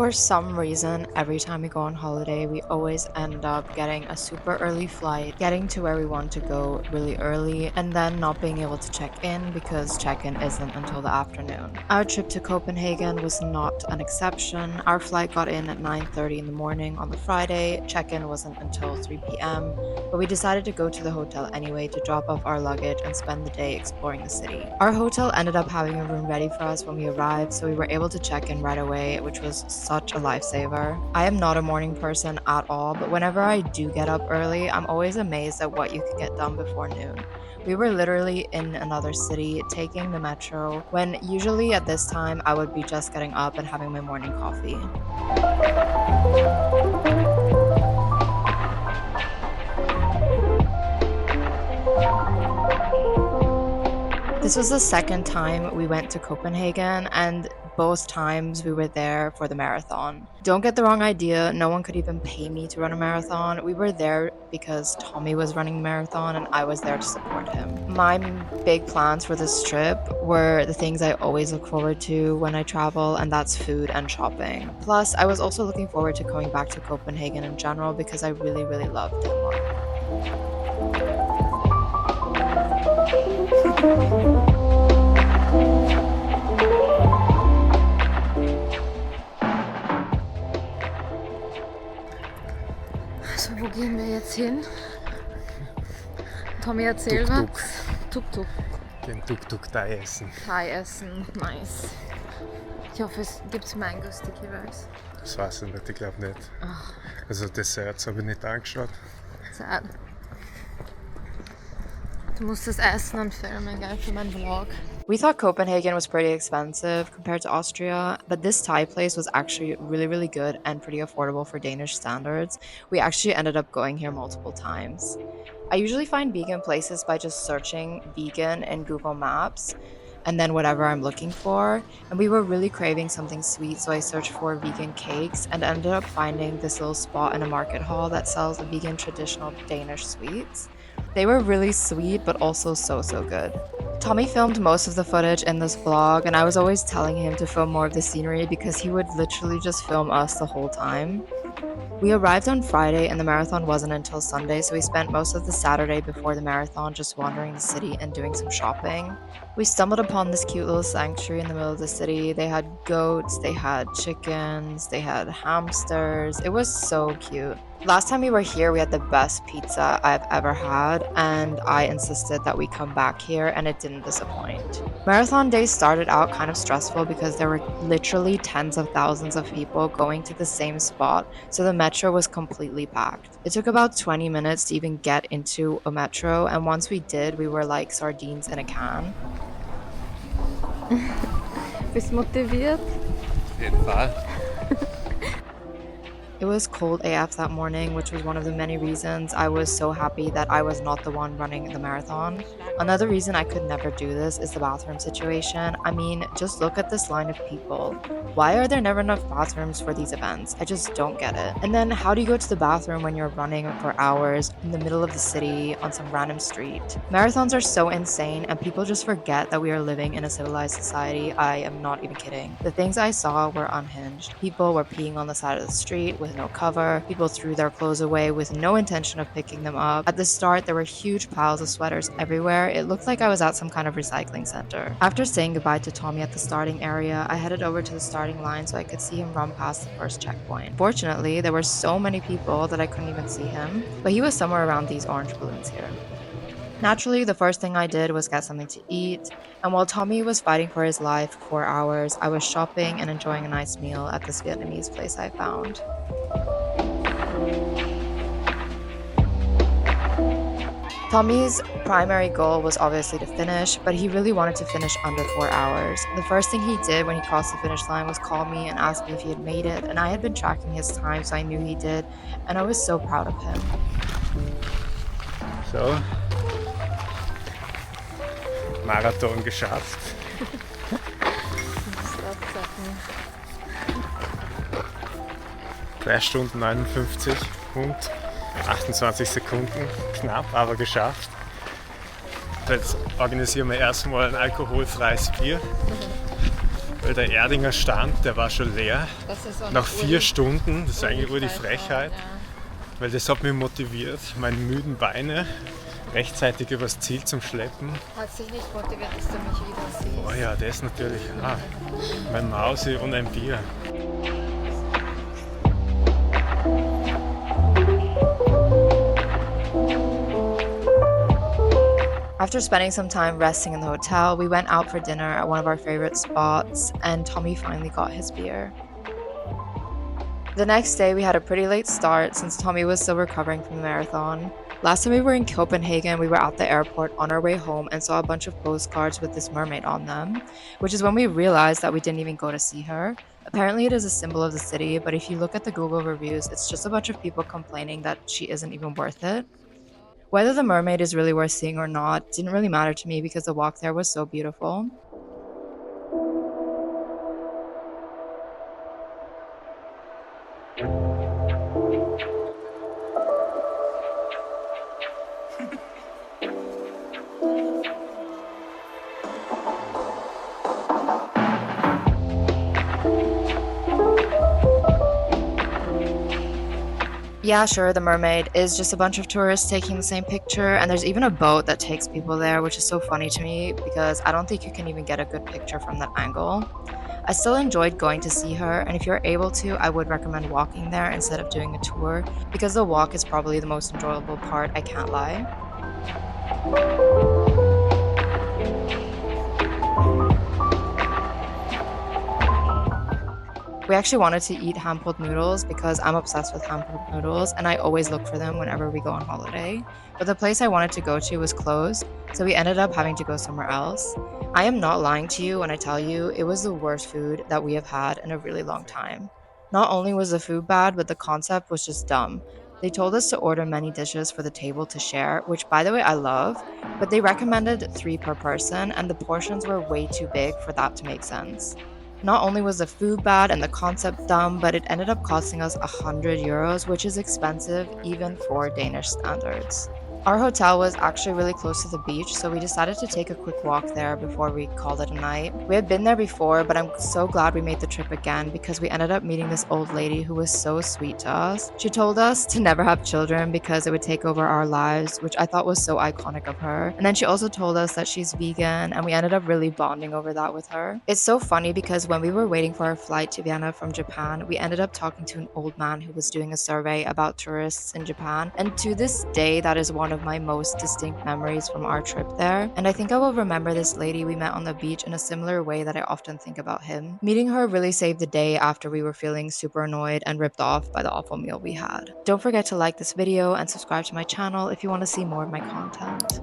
For some reason, every time we go on holiday, we always end up getting a super early flight, getting to where we want to go really early, and then not being able to check in because check in isn't until the afternoon. Our trip to Copenhagen was not an exception. Our flight got in at 9:30 in the morning on the Friday, check in wasn't until 3 p.m., but we decided to go to the hotel anyway to drop off our luggage and spend the day exploring the city. Our hotel ended up having a room ready for us when we arrived, so we were able to check in right away, which was such a lifesaver. I am not a morning person at all, but whenever I do get up early, I'm always amazed at what you can get done before noon. We were literally in another city taking the metro when usually at this time I would be just getting up and having my morning coffee. This was the second time we went to Copenhagen, and both times we were there for the marathon. Don't get the wrong idea, no one could even pay me to run a marathon. We were there because Tommy was running the marathon and I was there to support him. My big plans for this trip were the things I always look forward to when I travel, and that's food and shopping. Plus, I was also looking forward to coming back to Copenhagen in general because I really, really loved Denmark. So, wo gehen wir jetzt hin? Tommy, erzähl Tuk-Tuk. was. Tuk-Tuk. Den Tuk-Tuk-Thai essen. Thai essen, nice. Ich hoffe, es gibt Mango-Stick jeweils. Das weiß ich nicht, ich glaube nicht. Ach, Also Desserts habe ich nicht angeschaut. sad. Du musst das Essen und filmen, gell, für meinen Vlog. We thought Copenhagen was pretty expensive compared to Austria, but this Thai place was actually really, really good and pretty affordable for Danish standards. We actually ended up going here multiple times. I usually find vegan places by just searching vegan in Google Maps and then whatever I'm looking for. And we were really craving something sweet, so I searched for vegan cakes and ended up finding this little spot in a market hall that sells vegan traditional Danish sweets. They were really sweet, but also so good. Tommy filmed most of the footage in this vlog, and I was always telling him to film more of the scenery because he would literally just film us the whole time. We arrived on Friday and the marathon wasn't until Sunday, so we spent most of the Saturday before the marathon just wandering the city and doing some shopping. We stumbled upon this cute little sanctuary in the middle of the city. They had goats, they had chickens, they had hamsters. It was so cute. Last time we were here, we had the best pizza I've ever had, and I insisted that we come back here, and it didn't disappoint. Marathon day started out kind of stressful because there were literally tens of thousands of people going to the same spot, so the metro was completely packed. It took about 20 minutes to even get into a metro, and once we did, we were like sardines in a can. Bist du motiviert? Auf jeden Fall. It was cold AF that morning, which was one of the many reasons I was so happy that I was not the one running the marathon. Another reason I could never do this is the bathroom situation. I mean, just look at this line of people. Why are there never enough bathrooms for these events? I just don't get it. And then how do you go to the bathroom when you're running for hours in the middle of the city on some random street? Marathons are so insane and people just forget that we are living in a civilized society. I am not even kidding. The things I saw were unhinged. People were peeing on the side of the street with no cover. People threw their clothes away with no intention of picking them up. At the start, there were huge piles of sweaters everywhere. It looked like I was at some kind of recycling center. After saying goodbye to Tommy at the starting area, I headed over to the starting line so I could see him run past the first checkpoint. Fortunately, there were so many people that I couldn't even see him, but he was somewhere around these orange balloons here. Naturally, the first thing I did was get something to eat, and while Tommy was fighting for his life for 4 hours, I was shopping and enjoying a nice meal at this Vietnamese place I found. Tommy's primary goal was obviously to finish, but he really wanted to finish under 4 hours. The first thing he did when he crossed the finish line was call me and ask me if he had made it, and I had been tracking his time, so I knew he did, and I was so proud of him. So. Marathon geschafft. 3 Stunden 59 und 28 Sekunden. Knapp, aber geschafft. Jetzt organisieren wir erstmal ein alkoholfreies Bier. weil der Erdinger Stand, der war schon leer. Das ist so eine Nach 4 Stunden, das ist eigentlich wohl die Frechheit, Ja. weil das hat mich motiviert, meine müden Beine rechtzeitig übers Ziel zum Schleppen. Hat sich nicht motiviert, dass du mich wieder siehst. Oh ja, das natürlich. Mein Mausi und ein Bier. After spending some time resting in the hotel, we went out for dinner at one of our favorite spots, and Tommy finally got his beer. The next day, we had a pretty late start since Tommy was still recovering from the marathon. Last time we were in Copenhagen, we were at the airport on our way home and saw a bunch of postcards with this mermaid on them, which is when we realized that we didn't even go to see her. Apparently, it is a symbol of the city, but if you look at the Google reviews, it's just a bunch of people complaining that she isn't even worth it. Whether the mermaid is really worth seeing or not didn't really matter to me because the walk there was so beautiful. Yeah, sure, the mermaid is just a bunch of tourists taking the same picture, and there's even a boat that takes people there, which is so funny to me because I don't think you can even get a good picture from that angle. I still enjoyed going to see her, and if you're able to, I would recommend walking there instead of doing a tour because the walk is probably the most enjoyable part, I can't lie. We actually wanted to eat hand-pulled noodles because I'm obsessed with hand-pulled noodles and I always look for them whenever we go on holiday. But the place I wanted to go to was closed, so we ended up having to go somewhere else. I am not lying to you when I tell you it was the worst food that we have had in a really long time. Not only was the food bad, but the concept was just dumb. They told us to order many dishes for the table to share, which by the way I love, but they recommended 3 per person and the portions were way too big for that to make sense. Not only was the food bad and the concept dumb, but it ended up costing us 100 euros, which is expensive even for Danish standards. Our hotel was actually really close to the beach, so we decided to take a quick walk there before we called it a night. We had been there before, but I'm so glad we made the trip again because we ended up meeting this old lady who was so sweet to us. She told us to never have children because it would take over our lives, which I thought was so iconic of her. And then she also told us that she's vegan, and we ended up really bonding over that with her. It's so funny because when we were waiting for our flight to Vienna from Japan, we ended up talking to an old man who was doing a survey about tourists in Japan. And to this day, that is one of my most distinct memories from our trip there. And I think I will remember this lady we met on the beach in a similar way that I often think about him. Meeting her really saved the day after we were feeling super annoyed and ripped off by the awful meal we had. Don't forget to like this video and subscribe to my channel if you want to see more of my content.